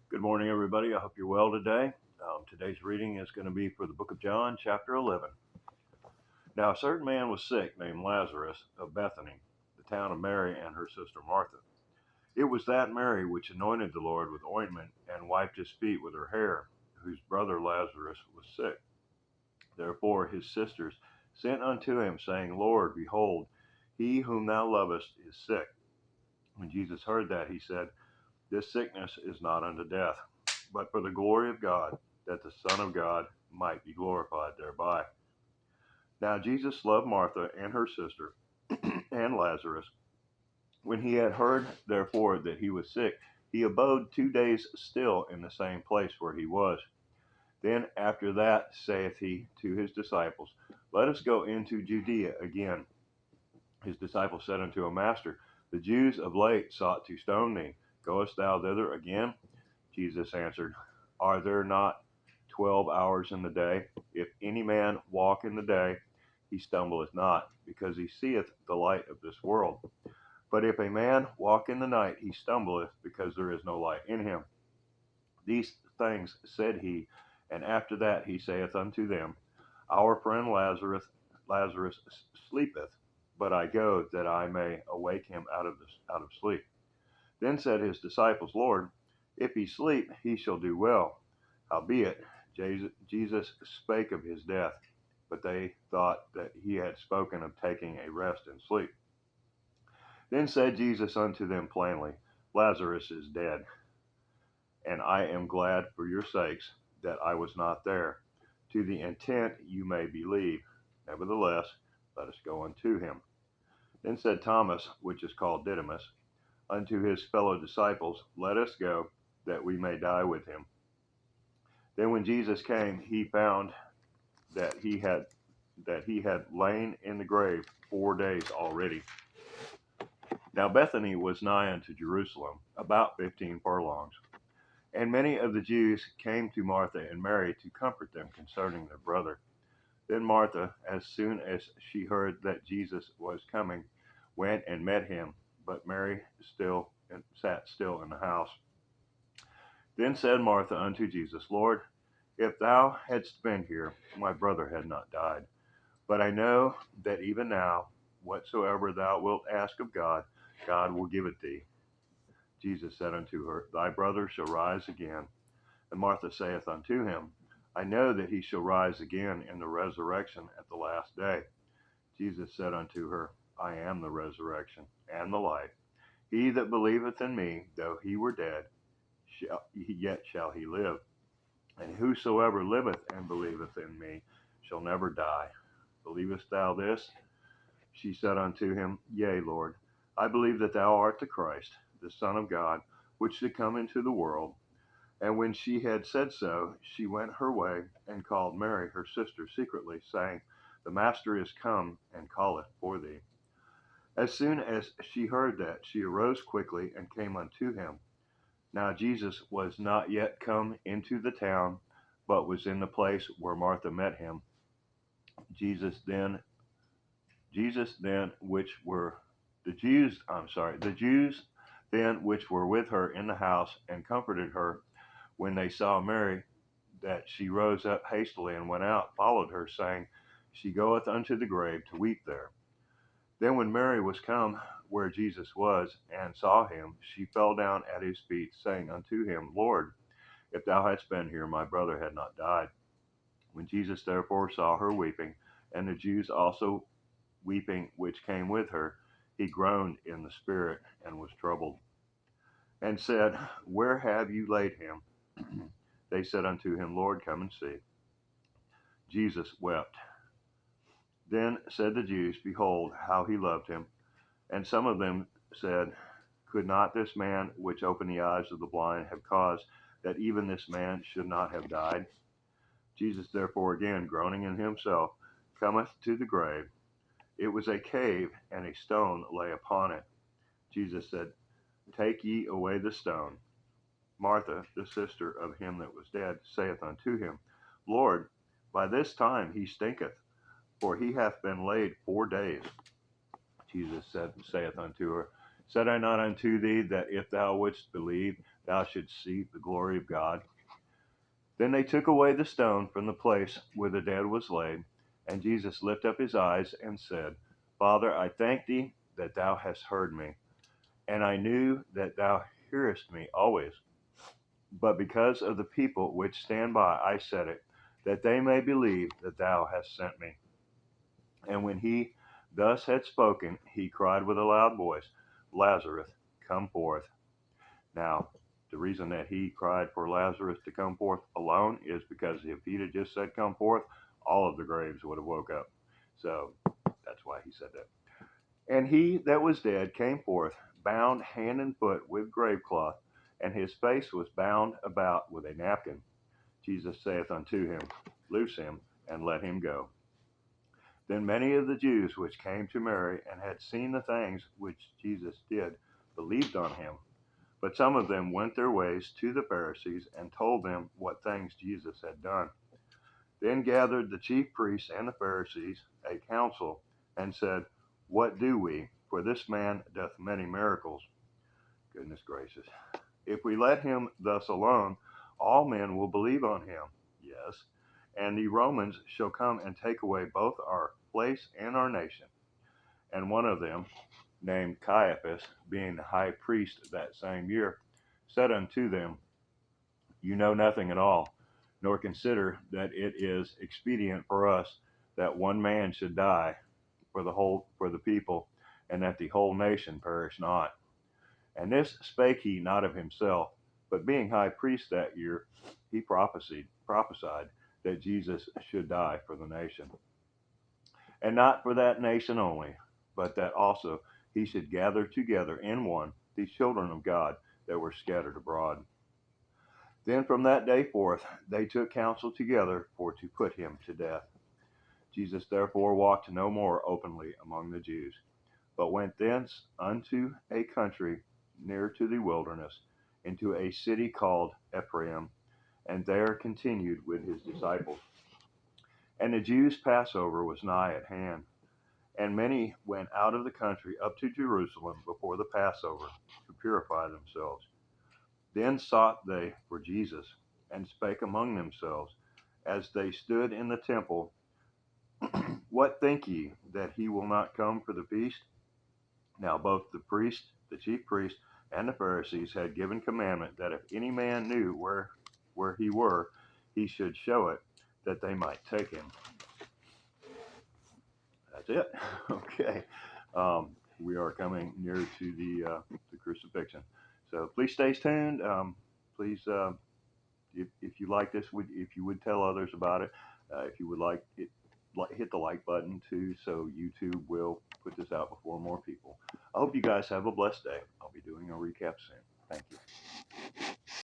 Good morning, everybody. I hope you're well today. Today's reading is going to be for the book of John, chapter 11. Now, a certain man was sick named Lazarus of Bethany, the town of Mary and her sister Martha. It was that Mary which anointed the Lord with ointment and wiped his feet with her hair, whose brother Lazarus was sick. Therefore his sisters sent unto him, saying, Lord, behold, he whom thou lovest is sick. When Jesus heard that, he said, This sickness is not unto death, but for the glory of God, that the Son of God might be glorified thereby. Now Jesus loved Martha and her sister and Lazarus. When he had heard, therefore, that he was sick, he abode 2 days still in the same place where he was. Then after that saith he to his disciples, Let us go into Judea again. His disciples said unto him, Master, the Jews of late sought to stone thee. Goest thou thither again? Jesus answered, Are there not 12 hours in the day? If any man walk in the day, he stumbleth not, because he seeth the light of this world. But if a man walk in the night, he stumbleth, because there is no light in him. These things said he, and after that he saith unto them, Our friend Lazarus sleepeth, but I go that I may awake him out of sleep. Then said his disciples, Lord, if he sleep, he shall do well. Howbeit, Jesus spake of his death, but they thought that he had spoken of taking a rest and sleep. Then said Jesus unto them plainly, Lazarus is dead, and I am glad for your sakes that I was not there, to the intent you may believe. Nevertheless, let us go unto him. Then said Thomas, which is called Didymus, unto his fellow disciples, Let us go, that we may die with him. Then when Jesus came, he found that he had lain in the grave 4 days already. Now Bethany was nigh unto Jerusalem, about 15 furlongs. And many of the Jews came to Martha and Mary to comfort them concerning their brother. Then Martha, as soon as she heard that Jesus was coming, went and met him, but Mary sat still in the house. Then said Martha unto Jesus, Lord, if thou hadst been here, my brother had not died. But I know that even now, whatsoever thou wilt ask of God, God will give it thee. Jesus said unto her, Thy brother shall rise again. And Martha saith unto him, I know that he shall rise again in the resurrection at the last day. Jesus said unto her, I am the resurrection and the life. He that believeth in me, though he were dead, yet shall he live. And whosoever liveth and believeth in me shall never die. Believest thou this? She said unto him, Yea, Lord, I believe that thou art the Christ, the Son of God, which should come into the world. And when she had said so, she went her way, and called Mary her sister secretly, saying, The Master is come, and calleth for thee. As soon as she heard that, she arose quickly, and came unto him. Now Jesus was not yet come into the town, but was in the place where Martha met him. The Jews then which were with her in the house and comforted her, when they saw Mary, that she rose up hastily and went out, followed her, saying, She goeth unto the grave to weep there. Then when Mary was come where Jesus was, and saw him, she fell down at his feet, saying unto him, Lord, if thou hadst been here, my brother had not died. When Jesus therefore saw her weeping, and the Jews also weeping which came with her, he groaned in the spirit, and was troubled, and said, Where have you laid him? They said unto him, Lord, come and see. Jesus wept. Then said the Jews, Behold, how he loved him. And some of them said, Could not this man which opened the eyes of the blind have caused that even this man should not have died? Jesus therefore again, groaning in himself, cometh to the grave. It was a cave, and a stone lay upon it. Jesus said, Take ye away the stone. Martha, the sister of him that was dead, saith unto him, Lord, by this time he stinketh, for he hath been laid 4 days. Jesus saith unto her, Said I not unto thee that if thou wouldst believe, thou shouldst see the glory of God. Then they took away the stone from the place where the dead was laid, and Jesus lifted up his eyes and said, Father, I thank thee that thou hast heard me, and I knew that thou hearest me always. But because of the people which stand by, I said it, that they may believe that thou hast sent me. And when he thus had spoken, he cried with a loud voice, Lazarus, come forth. Now, the reason that he cried for Lazarus to come forth alone is because if he'd have just said, come forth, all of the graves would have woke up. So that's why he said that. And he that was dead came forth, bound hand and foot with grave cloth, and his face was bound about with a napkin. Jesus saith unto him, Loose him, and let him go. Then many of the Jews which came to Mary and had seen the things which Jesus did believed on him. But some of them went their ways to the Pharisees and told them what things Jesus had done. Then gathered the chief priests and the Pharisees a council and said, What do we? For this man doth many miracles. Goodness gracious. If we let him thus alone, all men will believe on him. Yes. And the Romans shall come and take away both our place and our nation. And one of them, named Caiaphas, being the high priest that same year, said unto them, You know nothing at all, nor consider that it is expedient for us that one man should die for the people, and that the whole nation perish not. And this spake he not of himself, but being high priest that year, he prophesied that Jesus should die for the nation. And not for that nation only, but that also he should gather together in one the children of God that were scattered abroad. Then from that day forth they took counsel together for to put him to death. Jesus therefore walked no more openly among the Jews, but went thence unto a country near to the wilderness, into a city called Ephraim, and there continued with his disciples. And the Jews' Passover was nigh at hand, and many went out of the country up to Jerusalem before the Passover to purify themselves. Then sought they for Jesus, and spake among themselves, as they stood in the temple, What think ye, that he will not come for the feast? Now both the chief priest, and the Pharisees had given commandment that if any man knew where he were, he should show it, that they might take him. That's it. Okay. We are coming near to the crucifixion. So please stay tuned. Please, if you like this, if you would tell others about it, if you would like it, hit the like button too, so YouTube will put this out before more people. I hope you guys have a blessed day. I'll be doing a recap soon. Thank you.